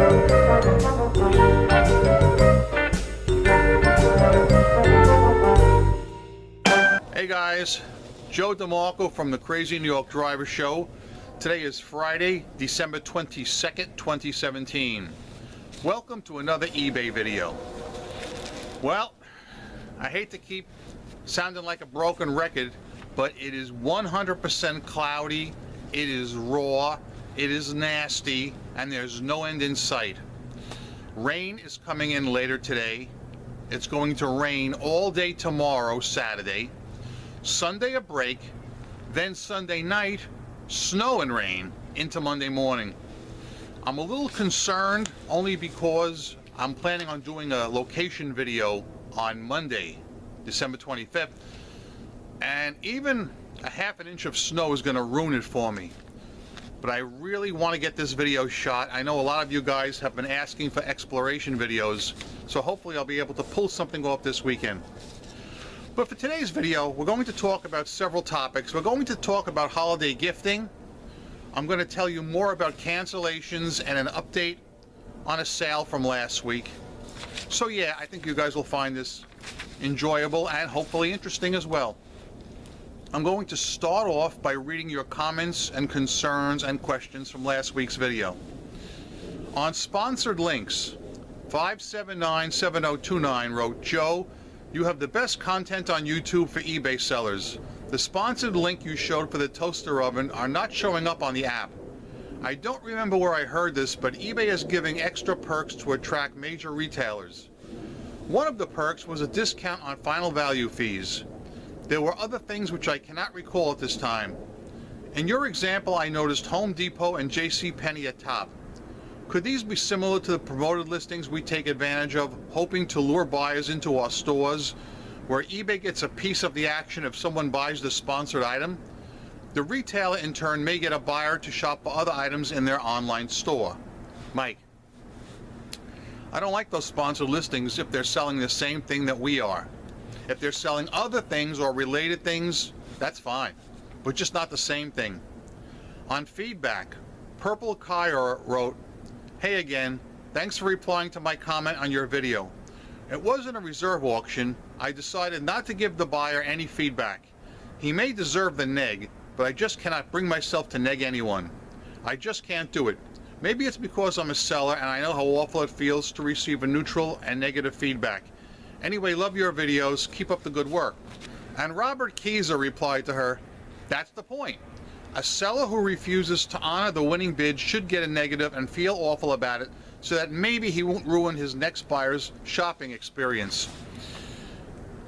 Hey guys, Joe DeMarco from the Crazy New York Driver Show. Today is Friday, December 22nd, 2017. Welcome to another eBay video. Well, I hate to keep sounding like a broken record, but it is 100% cloudy, it is raw, it is nasty, and there's no end in sight. Rain is coming in later today. It's going to rain all day tomorrow, Saturday. Sunday a break, then Sunday night, snow and rain into Monday morning. I'm a little concerned only because I'm planning on doing a location video on Monday, December 25th, and even a half an inch of snow is going to ruin it for me. But I really want to get this video shot. I know a lot of you guys have been asking for exploration videos, so hopefully I'll be able to pull something off this weekend. But for today's video, we're going to talk about several topics. We're going to talk about holiday gifting. I'm going to tell you more about cancellations and an update on a sale from last week. So yeah, I think you guys will find this enjoyable and hopefully interesting as well. I'm going to start off by reading your comments and concerns and questions from last week's video. On sponsored links, 5797029 wrote, Joe, you have the best content on YouTube for eBay sellers. The sponsored link you showed for the toaster oven are not showing up on the app. I don't remember where I heard this, but eBay is giving extra perks to attract major retailers. One of the perks was a discount on final value fees. There were other things which I cannot recall at this time. In your example, I noticed Home Depot and JCPenney at top. Could these be similar to the promoted listings we take advantage of, hoping to lure buyers into our stores, where eBay gets a piece of the action if someone buys the sponsored item? The retailer in turn may get a buyer to shop for other items in their online store. Mike, I don't like those sponsored listings if they're selling the same thing that we are. If they're selling other things or related things, that's fine, but just not the same thing. On feedback, Purple Kyra wrote, hey again, thanks for replying to my comment on your video. It wasn't a reserve auction. I decided not to give the buyer any feedback. He may deserve the neg, but I just cannot bring myself to neg anyone. I just can't do it. Maybe it's because I'm a seller and I know how awful it feels to receive a neutral and negative feedback. Anyway, love your videos. Keep up the good work. And Robert Keyser replied to her, that's the point. A seller who refuses to honor the winning bid should get a negative and feel awful about it so that maybe he won't ruin his next buyer's shopping experience.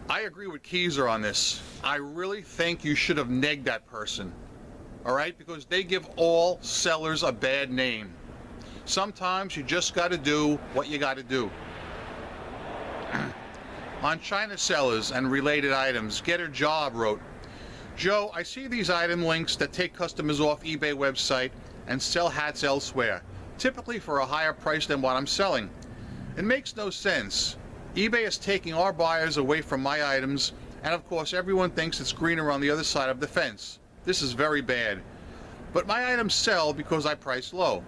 I agree with Keyser on this. I really think you should have negged that person. All right? Because they give all sellers a bad name. Sometimes you just got to do what you got to do. On China sellers and related items, Get a Job wrote, Joe, I see these item links that take customers off eBay website and sell hats elsewhere, typically for a higher price than what I'm selling. It makes no sense. eBay is taking our buyers away from my items, and of course everyone thinks it's greener on the other side of the fence. This is very bad. But my items sell because I price low.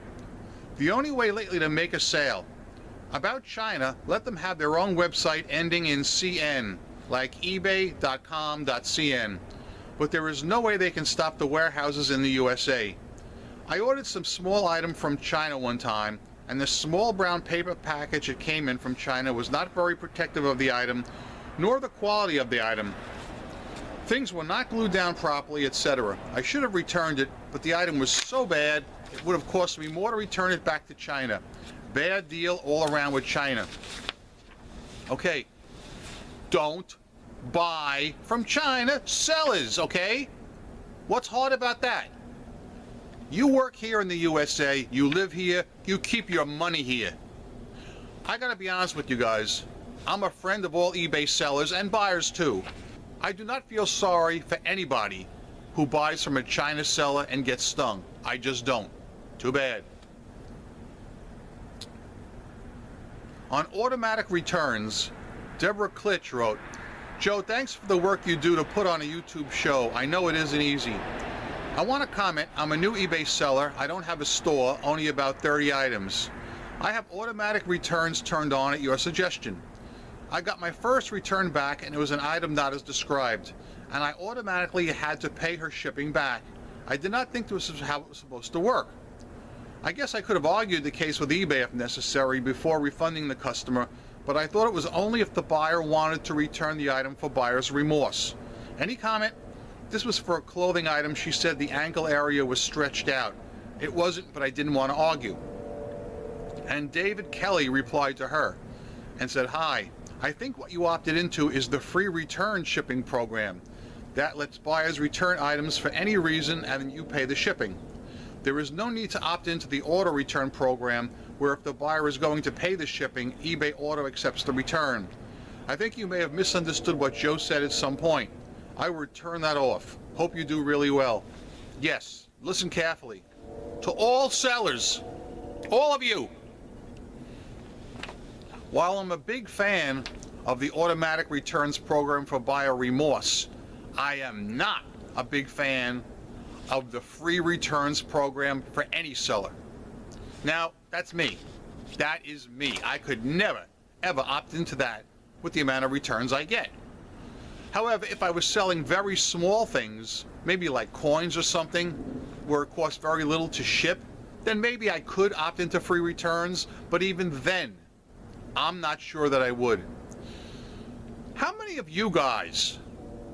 The only way lately to make a sale. About China, let them have their own website ending in CN, like ebay.com.cn. But there is no way they can stop the warehouses in the USA. I ordered some small item from China one time, and the small brown paper package it came in from China was not very protective of the item, nor the quality of the item. Things were not glued down properly, etc. I should have returned it, but the item was so bad, it would have cost me more to return it back to China. Bad deal all around with China. Okay, don't buy from China sellers, okay? What's hard about that? You work here in the USA, you live here, you keep your money here. I gotta be honest with you guys. I'm a friend of all eBay sellers and buyers too. I do not feel sorry for anybody who buys from a China seller and gets stung. I just don't. Too bad. On automatic returns, Deborah Klitsch wrote, Joe, thanks for the work you do to put on a YouTube show. I know it isn't easy. I want to comment, I'm a new eBay seller. I don't have a store, only about 30 items. I have automatic returns turned on at your suggestion. I got my first return back and it was an item not as described, and I automatically had to pay her shipping back. I did not think this was how it was supposed to work. I guess I could have argued the case with eBay if necessary before refunding the customer, but I thought it was only if the buyer wanted to return the item for buyer's remorse. Any comment? This was for a clothing item. She said the ankle area was stretched out. It wasn't, but I didn't want to argue. And David Kelly replied to her and said, "Hi, I think what you opted into is the free return shipping program. That lets buyers return items for any reason and then you pay the shipping. There is no need to opt into the auto return program where if the buyer is going to pay the shipping, eBay auto accepts the return. I think you may have misunderstood what Joe said at some point. I would turn that off. Hope you do really well." Yes, listen carefully. To all sellers, all of you, while I'm a big fan of the automatic returns program for buyer remorse, I am not a big fan of the free returns program for any seller. Now, that's me. That is me. I could never, ever opt into that with the amount of returns I get. However, if I was selling very small things, maybe like coins or something, where it costs very little to ship, then maybe I could opt into free returns, but even then, I'm not sure that I would. How many of you guys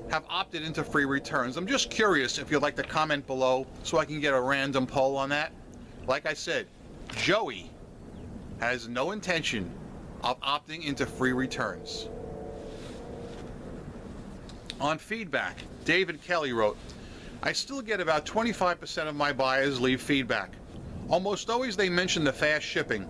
have opted into free returns? I'm just curious if you'd like to comment below so I can get a random poll on that. Like I said, Joey has no intention of opting into free returns. On feedback, David Kelly wrote, "I still get about 25% of my buyers leave feedback. Almost always they mention the fast shipping.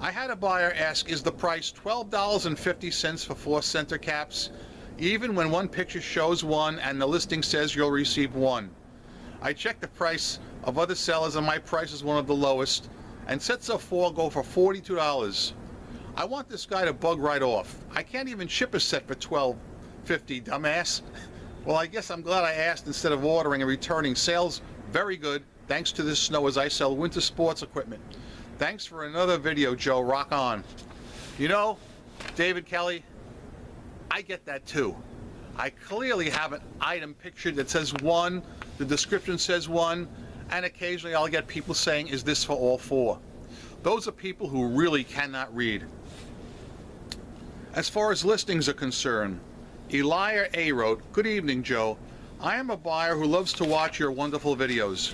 I had a buyer ask, is the price $12.50 for 4 center caps, even when one picture shows one and the listing says you'll receive one? I checked the price of other sellers and my price is one of the lowest, and sets of 4 go for $42. I want this guy to bug right off. I can't even ship a set for $12.50, dumbass." Well, I guess I'm glad I asked instead of ordering and returning. Sales very good, thanks to this snow as I sell winter sports equipment. Thanks for another video, Joe. Rock on. You know, David Kelly, I get that too. I clearly have an item pictured that says 1, the description says 1, and occasionally I'll get people saying, is this for all 4? Those are people who really cannot read. As far as listings are concerned, Elia A. wrote, "Good evening, Joe. I am a buyer who loves to watch your wonderful videos.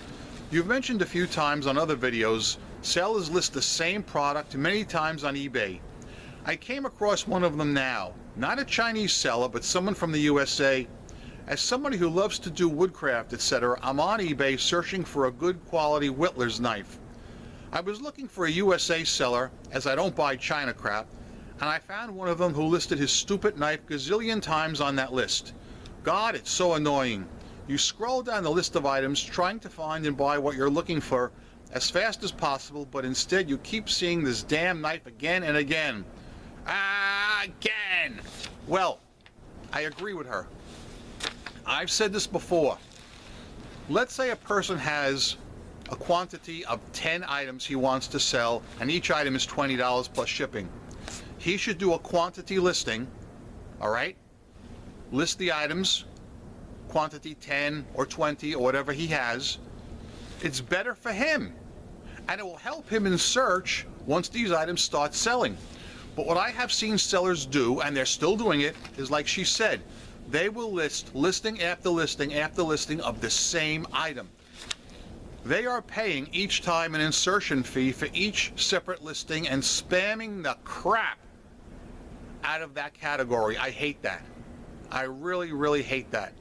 You've mentioned a few times on other videos, sellers list the same product many times on eBay. I came across one of them now. Not a Chinese seller, but someone from the USA. As somebody who loves to do woodcraft, etc., I'm on eBay searching for a good quality whittler's knife. I was looking for a USA seller, as I don't buy China crap, and I found one of them who listed his stupid knife gazillion times on that list. God, it's so annoying. You scroll down the list of items trying to find and buy what you're looking for as fast as possible, but instead you keep seeing this damn knife again and again. Again! Well, I agree with her. I've said this before. Let's say a person has a quantity of 10 items he wants to sell, and each item is $20 plus shipping. He should do a quantity listing, all right? List the items, quantity 10 or 20 or whatever he has. It's better for him, and it will help him in search once these items start selling. But what I have seen sellers do, and they're still doing it, is like she said, they will list listing after listing after listing of the same item. They are paying each time an insertion fee for each separate listing and spamming the crap out of that category. I hate that. I really, really hate that.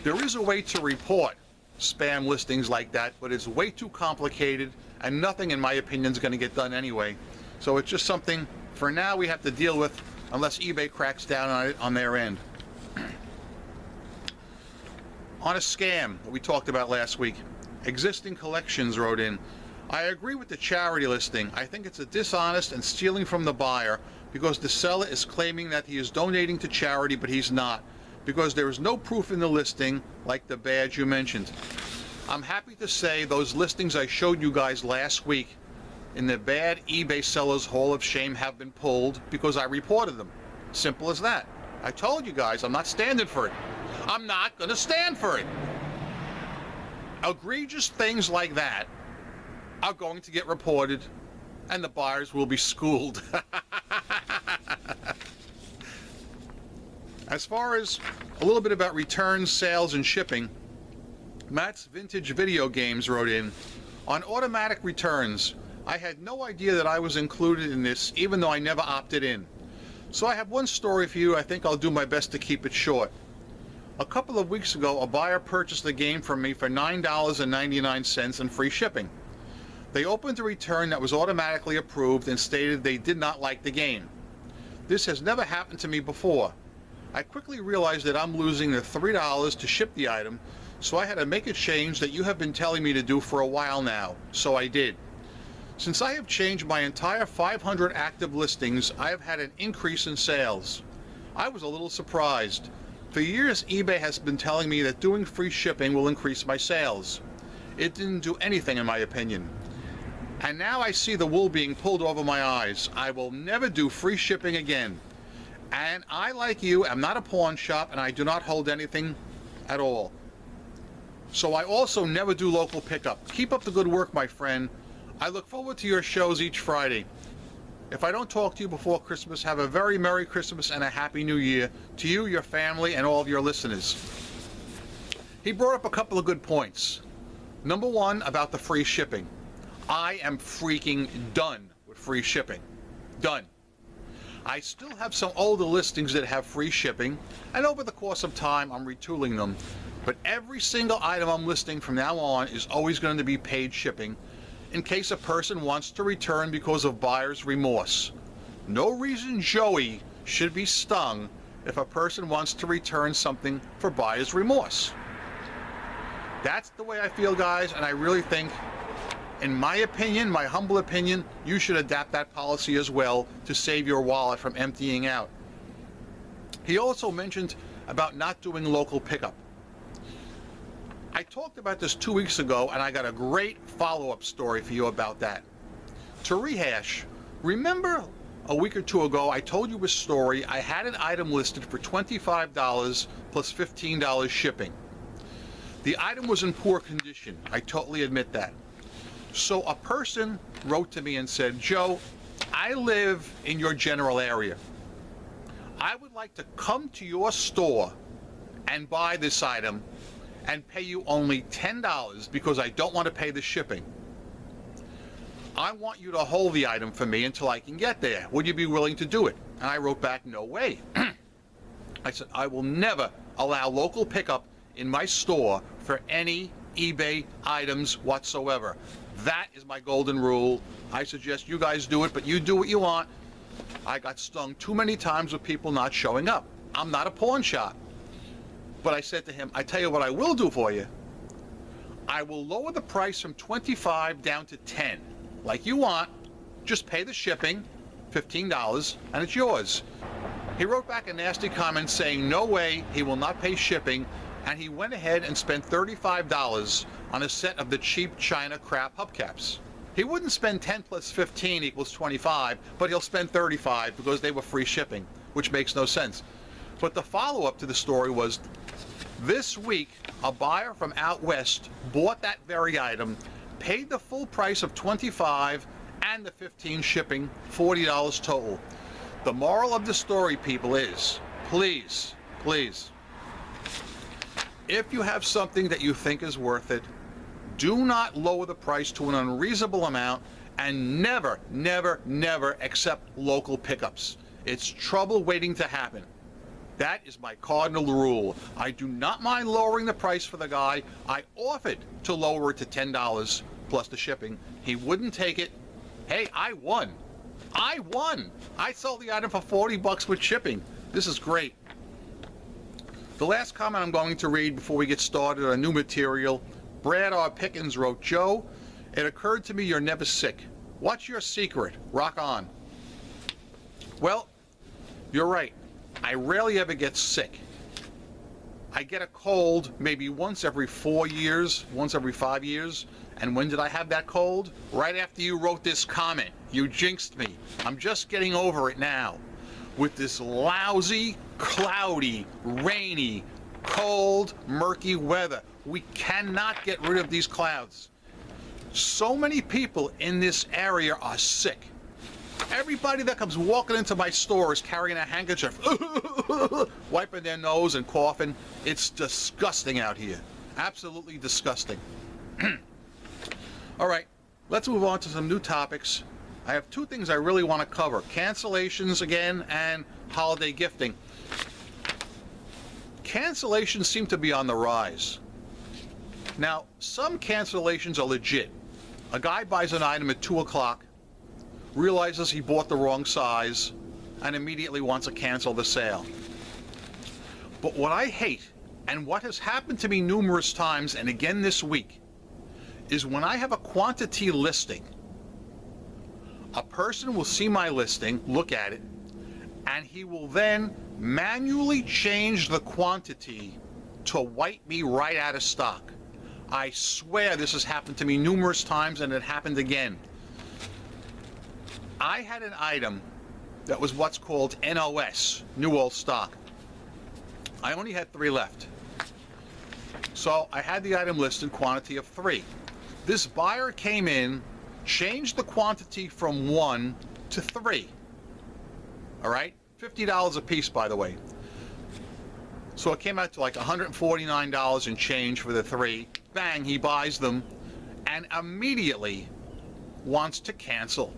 There is a way to report spam listings like that, but it's way too complicated, and nothing, in my opinion, is going to get done anyway. So it's just something, for now, we have to deal with unless eBay cracks down on it on their end. On a scam that we talked about last week, Existing Collections wrote in, "I agree with the charity listing. I think it's a dishonest and stealing from the buyer because the seller is claiming that he is donating to charity, but he's not, because there is no proof in the listing like the badge you mentioned. I'm happy to say those listings I showed you guys last week in the bad eBay sellers Hall of Shame have been pulled because I reported them. Simple as that. I told you guys I'm not standing for it. I'm not going to stand for it. Egregious things like that are going to get reported and the buyers will be schooled. As far as a little bit about returns, sales, and shipping, Matt's Vintage Video Games wrote in, on automatic returns, I had no idea that I was included in this, even though I never opted in. So I have one story for you. I think I'll do my best to keep it short. A couple of weeks ago, a buyer purchased the game from me for $9.99 and free shipping. They opened a return that was automatically approved and stated they did not like the game. This has never happened to me before. I quickly realized that I'm losing the $3 to ship the item, so I had to make a change that you have been telling me to do for a while now, so I did. Since I have changed my entire 500 active listings, I have had an increase in sales. I was a little surprised. For years, eBay has been telling me that doing free shipping will increase my sales. It didn't do anything in my opinion. And now I see the wool being pulled over my eyes. I will never do free shipping again. And I, like you, am not a pawn shop and I do not hold anything at all. So I also never do local pickup. Keep up the good work, my friend. I look forward to your shows each Friday. If I don't talk to you before Christmas, have a very Merry Christmas and a Happy New Year to you, your family, and all of your listeners. He brought up a couple of good points. Number one, about the free shipping. I am freaking done with free shipping. Done. I still have some older listings that have free shipping, and over the course of time I'm retooling them. But every single item I'm listing from now on is always going to be paid shipping in case a person wants to return because of buyer's remorse. No reason Joey should be stung if a person wants to return something for buyer's remorse. That's the way I feel, guys, and I really think, in my opinion, my humble opinion, you should adapt that policy as well to save your wallet from emptying out. He also mentioned about not doing local pickup. I talked about this 2 weeks ago, and I got a great follow-up story for you about that. To rehash, remember a week or two ago I told you a story. I had an item listed for $25 plus $15 shipping. The item was in poor condition. I totally admit that. So a person wrote to me and said, Joe, I live in your general area. I would like to come to your store and buy this item and pay you only $10 because I don't want to pay the shipping. I want you to hold the item for me until I can get there. Would you be willing to do it? And I wrote back, no way. I said, I will never allow local pickup in my store for any eBay items whatsoever. That is my golden rule. I suggest you guys do it, but you do what you want. I got stung too many times with people not showing up. I'm not a pawn shop. But I said to him, I tell you what I will do for you. I will lower the price from $25 down to $10. Like you want, just pay the shipping, $15, and it's yours. He wrote back a nasty comment saying no way, he will not pay shipping, and he went ahead and spent $35 on a set of the cheap China crap hubcaps. He wouldn't spend 10 plus 15 equals 25, but he'll spend 35 because they were free shipping, which makes no sense. But the follow-up to the story was, this week, a buyer from out west bought that very item, paid the full price of $25 and the $15 shipping, $40 total. The moral of the story, people, is, please, please, if you have something that you think is worth it, do not lower the price to an unreasonable amount, and never, never, never accept local pickups. It's trouble waiting to happen. That is my cardinal rule. I do not mind lowering the price for the guy. I offered to lower it to $10 plus the shipping. He wouldn't take it. Hey, I won. I won. I sold the item for $40 with shipping. This is great. The last comment I'm going to read before we get started on new material. Brad R. Pickens wrote, Joe, it occurred to me you're never sick. What's your secret? Rock on. Well, you're right. I rarely ever get sick. I get a cold maybe once every 4 years, once every 5 years, And when did I have that cold? Right after you wrote this comment. You jinxed me. I'm just getting over it now. With this lousy, cloudy, rainy, cold, murky weather. We cannot get rid of these clouds. So many people in this area are sick. Everybody that comes walking into my store is carrying a handkerchief, wiping their nose and coughing. It's disgusting out here. Absolutely disgusting. All right, let's move on to some new topics. I have two things I really want to cover. Cancellations again and holiday gifting. Cancellations seem to be on the rise. Now, some cancellations are legit. A guy buys an item at 2 o'clock, realizes he bought the wrong size, and immediately wants to cancel the sale. But what I hate, and what has happened to me numerous times, and again this week, is when I have a quantity listing, a person will see my listing, look at it, and he will then manually change the quantity to wipe me right out of stock. I swear this has happened to me numerous times, and it happened again. I had an item that was what's called NOS, new old stock. I only had 3 left. So I had the item listed, quantity of 3. This buyer came in, changed the quantity from 1 to 3. All right? $50 a piece, by the way. So it came out to like $149 and change for the 3. Bang, he buys them and immediately wants to cancel.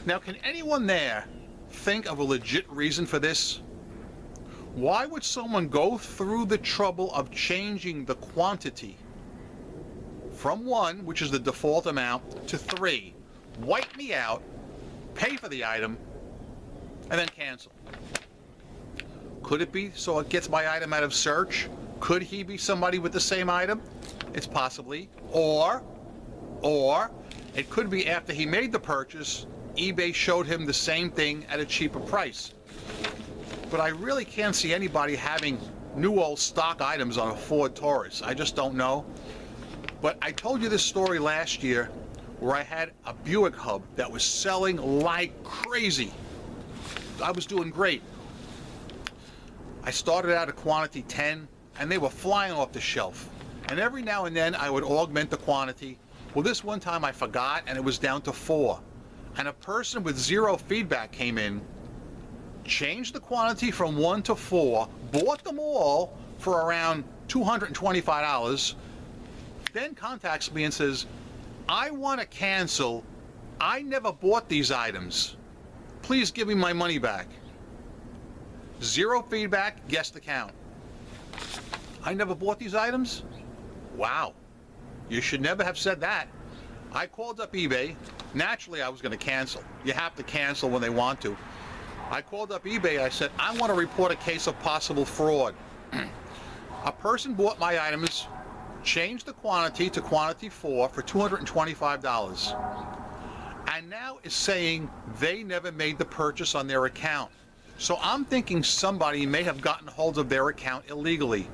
Now, can anyone there think of a legit reason for this? Why would someone go through the trouble of changing the quantity from 1, which is the default amount, to 3, wipe me out, pay for the item, and then cancel? Could it be so it gets my item out of search? Could he be somebody with the same item? It's possibly. Or it could be after he made the purchase, eBay showed him the same thing at a cheaper price. But I really can't see anybody having new old stock items on a Ford Taurus. I just don't know. But I told you this story last year where I had a Buick hub that was selling like crazy. I was doing great. I started out at quantity 10 and they were flying off the shelf. And every now and then I would augment the quantity. Well, this one time I forgot and it was down to 4. And a person with 0 feedback came in, changed the quantity from 1 to 4, bought them all for around $225, then contacts me and says, I want to cancel. I never bought these items. Please give me my money back. 0 feedback, guessed account. I never bought these items? Wow. You should never have said that. I called up eBay. Naturally, I was going to cancel. You have to cancel when they want to. I called up eBay. I said, I want to report a case of possible fraud. A person bought my items, changed the quantity to quantity 4 for $225, and now is saying they never made the purchase on their account. So I'm thinking somebody may have gotten hold of their account illegally.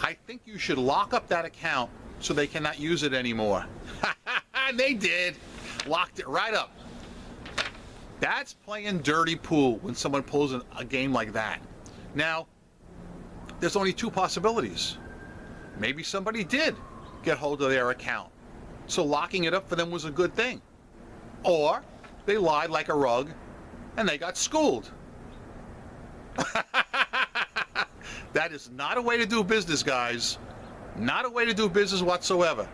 I think you should lock up that account so they cannot use it anymore. They did. Locked it right up. That's playing dirty pool when someone pulls a game like that. Now, there's only 2 possibilities. Maybe somebody did get hold of their account, so locking it up for them was a good thing. Or they lied like a rug and they got schooled. That is not a way to do business, guys. Not a way to do business whatsoever.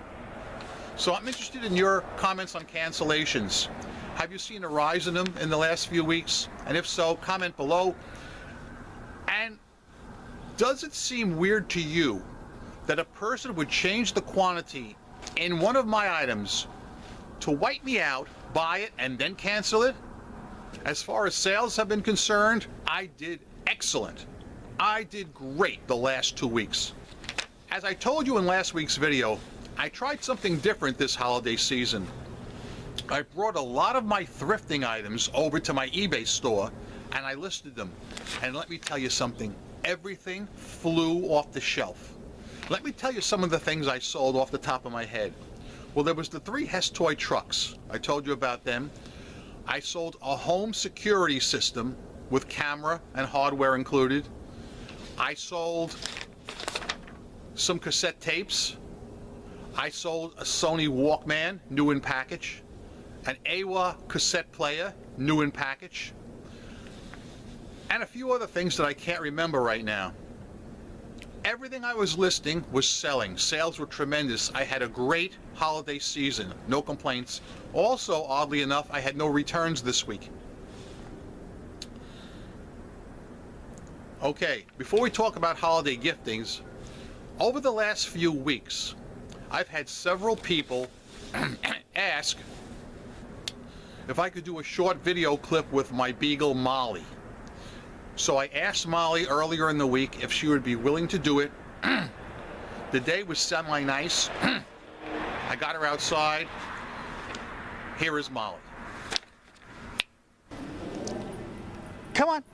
So I'm interested in your comments on cancellations. Have you seen a rise in them in the last few weeks? And if so, comment below. And does it seem weird to you that a person would change the quantity in one of my items to wipe me out, buy it, and then cancel it? As far as sales have been concerned, I did excellent. I did great the last 2 weeks. As I told you in last week's video, I tried something different this holiday season. I brought a lot of my thrifting items over to my eBay store and I listed them. And let me tell you something, everything flew off the shelf. Let me tell you some of the things I sold off the top of my head. Well, there was the 3 Hess toy trucks. I told you about them. I sold a home security system with camera and hardware included. I sold some cassette tapes. I sold a Sony Walkman, new in package. An AWA cassette player, new in package. And a few other things that I can't remember right now. Everything I was listing was selling. Sales were tremendous. I had a great holiday season. No complaints. Also, oddly enough, I had no returns this week. Okay, before we talk about holiday giftings, over the last few weeks, I've had several people ask if I could do a short video clip with my beagle Molly. So I asked Molly earlier in the week if she would be willing to do it. The day was semi-nice. I got her outside. Here is Molly. Come on.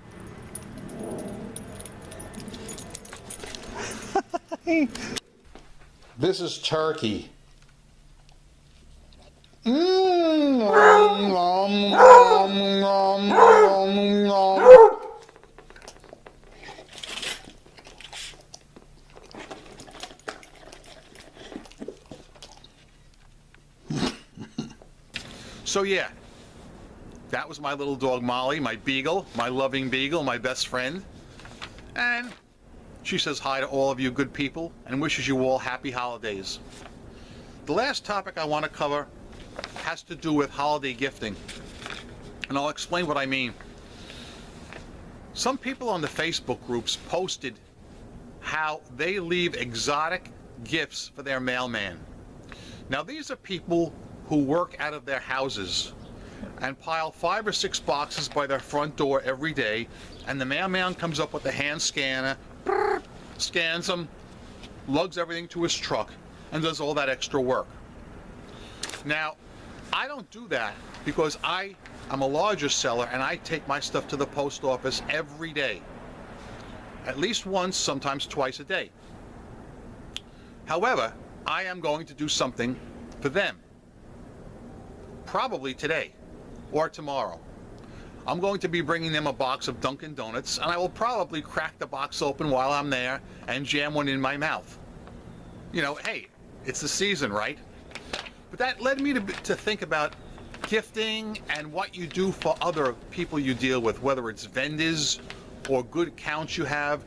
This is turkey. So yeah, that was my little dog Molly, my beagle, my loving beagle, my best friend. And she says hi to all of you good people and wishes you all happy holidays. The last topic I want to cover has to do with holiday gifting, and I'll explain what I mean. Some people on the Facebook groups posted how they leave exotic gifts for their mailman. Now these are people who work out of their houses and pile 5 or 6 boxes by their front door every day, and the mailman comes up with a hand scanner, scans them, lugs everything to his truck, and does all that extra work. Now, I don't do that because I am a larger seller and I take my stuff to the post office every day. At least once, sometimes twice a day. However, I am going to do something for them. Probably today or tomorrow. I'm going to be bringing them a box of Dunkin Donuts, and I will probably crack the box open while I'm there and jam one in my mouth. You know, hey, it's the season, right? But that led me to think about gifting and what you do for other people you deal with, whether it's vendors or good accounts you have.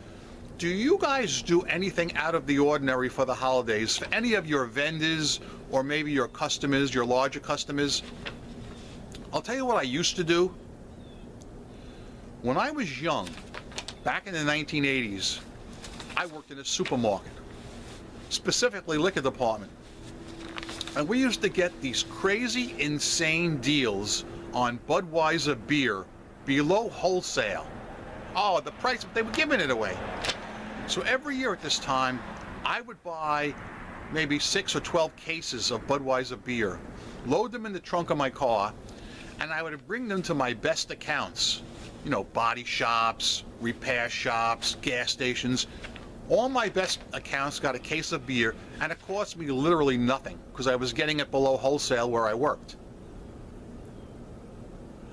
Do you guys do anything out of the ordinary for the holidays? For any of your vendors or maybe your customers, your larger customers? I'll tell you what I used to do. When I was young, back in the 1980s, I worked in a supermarket, specifically liquor department. And we used to get these crazy, insane deals on Budweiser beer below wholesale. Oh, the price, they were giving it away. So every year at this time, I would buy maybe 6 or 12 cases of Budweiser beer, load them in the trunk of my car, and I would bring them to my best accounts. You know, body shops, repair shops, gas stations. All my best accounts got a case of beer, and it cost me literally nothing because I was getting it below wholesale where I worked.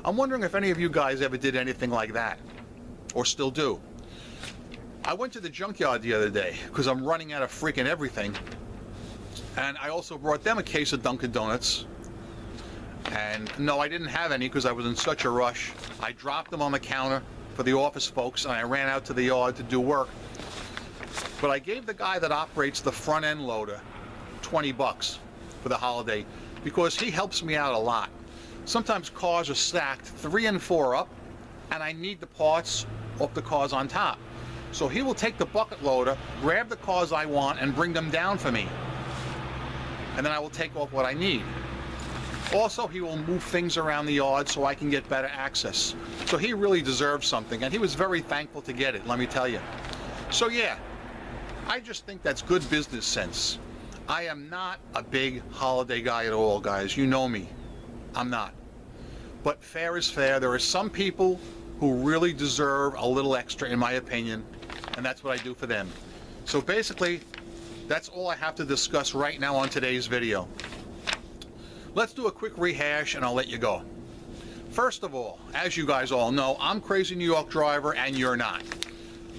I'm wondering if any of you guys ever did anything like that, or still do. I went to the junkyard the other day because I'm running out of freaking everything, and I also brought them a case of Dunkin Donuts. And no, I didn't have any because I was in such a rush. I dropped them on the counter for the office folks, and I ran out to the yard to do work. But I gave the guy that operates the front end loader $20 for the holiday because he helps me out a lot. Sometimes cars are stacked 3 and 4 up, and I need the parts off the cars on top. So he will take the bucket loader, grab the cars I want, and bring them down for me. And then I will take off what I need. Also, he will move things around the yard so I can get better access. So he really deserves something, and he was very thankful to get it, let me tell you. So yeah, I just think that's good business sense. I am not a big holiday guy at all, guys. You know me. I'm not. But fair is fair. There are some people who really deserve a little extra, in my opinion, and that's what I do for them. So basically, that's all I have to discuss right now on today's video. Let's do a quick rehash and I'll let you go. First of all, as you guys all know, I'm Crazy New York Driver and you're not.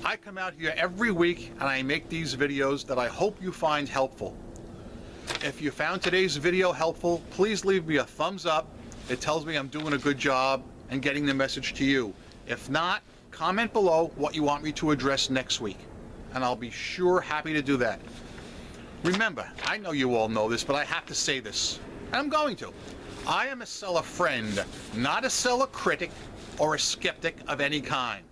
I come out here every week and I make these videos that I hope you find helpful. If you found today's video helpful, please leave me a thumbs up. It tells me I'm doing a good job and getting the message to you. If not, comment below what you want me to address next week, and I'll be sure happy to do that. Remember, I know you all know this, but I have to say this, and I'm going to. I am a seller friend, not a seller critic or a skeptic of any kind.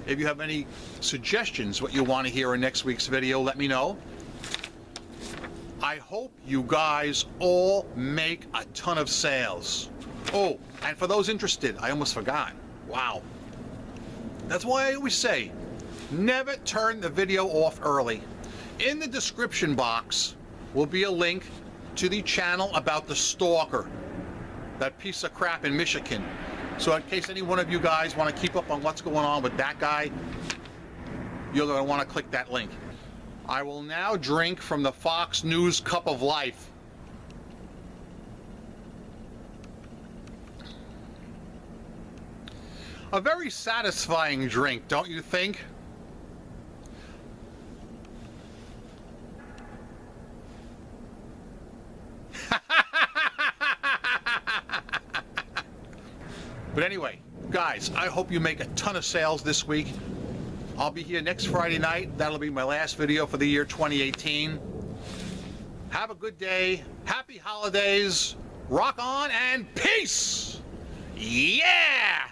If you have any suggestions what you want to hear in next week's video, let me know. I hope you guys all make a ton of sales. Oh, and for those interested, I almost forgot. Wow. That's why I always say, never turn the video off early. In the description box will be a link to the channel about the stalker, that piece of crap in Michigan. So in case any one of you guys want to keep up on what's going on with that guy, you're going to want to click that link. I will now drink from the Fox News Cup of Life. A very satisfying drink, don't you think? But anyway, guys, I hope you make a ton of sales this week. I'll be here next Friday night. That'll be my last video for the year 2018. Have a good day. Happy holidays. Rock on and peace. Yeah!